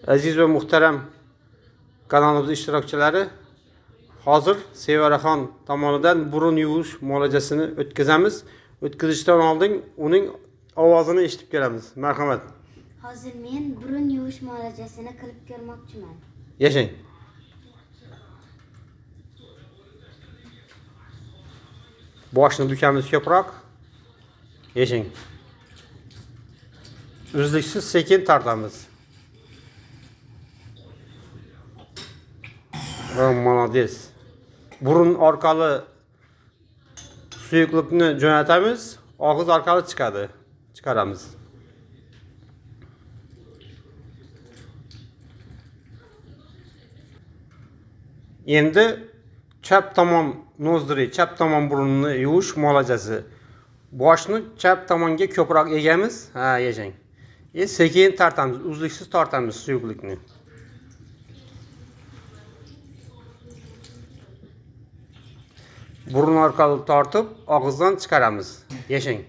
Aziz ve muhterem kanalımız iştirokchilari, hozir Sevaraxon tomonidan burun yuvish muolajasini o'tkazamiz. O'tkazishdan oldin uning ovozini eshitib kelamiz. Marhamat. Hozir men burun yuvish muolajasini qilib ko'rmoqchiman. Yashang. Boshni bukamiz ko'proq. Yashang. Uzluksiz sekin tortamiz. Молодец. Burun orqali suyuqlikni jo'natamiz, og'iz orqali chiqaramiz. Endi chap tomon nozdri, chap tomon burunni yuvish muolajasi. Boshni chap tomonga ko'proq egamiz. Ha, yashang. Sekin tortamiz, uzluksiz tortamiz suyuqlikni. Burun orqali tortib, og'izdan chiqaramiz. Yashang.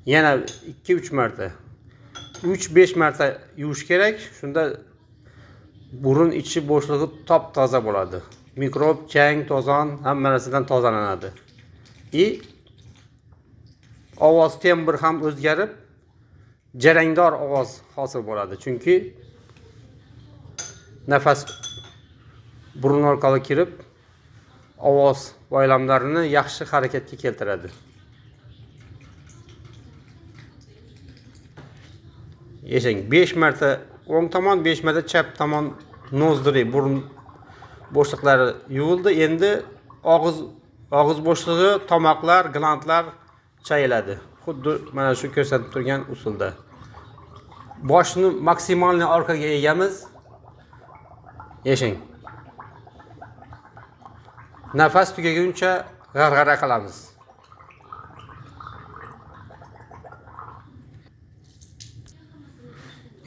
Yana 2-3 marta. 3-5 marta yuvish kerak. Shunda burun ichi bo'shlig'i top-toza bo'ladi. Mikrob, chang, to'zon hamma narsadan tozalanadi. Ovoz tembr ham o'zgarib, jarangdor ovoz hosil bo'ladi. Chunki nafas burun orqali kirib, ovoz boylamlarini yaxshi harakatga keltiradi. Yashang. 5 marta o'ng tomon, 5 marta chap tomon nozdri, burun bo'shliqlari yuvildi. Endi og'iz bo'shlig'i, tomoqlar, glandlar chayiladi. Xuddi mana shu ko'rsatib turgan usulda. Boshni maksimalni orqaga egamiz. Yashang. Nafas tugaguncha g'arg'ara qilamiz.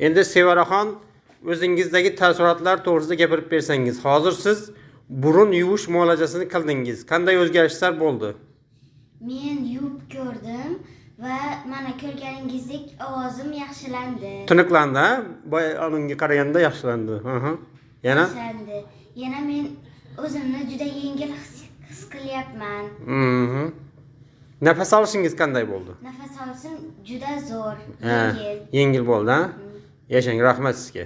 Endi Sevaraxon, o'zingizdagi taassurotlar to'g'risida gapirib bersangiz. Hozir siz burun yuvish muolajasini qildingiz. Qanday o'zgarishlar bo'ldi? Men yuvib ko'rdim va mana ko'rganingizdek ovozim yaxshilandi. Tiniqlandi, ha? Boya oldinga qaraganda yaxshilandi. Yana? Yaxshilandi. Yana men o'zimni juda yengil his qilyapman. Nafas olishingiz qanday bo'ldi? Nafas olishim juda zo'r, Yengil bo'ldi, ha? Yashang, rahmat sizga.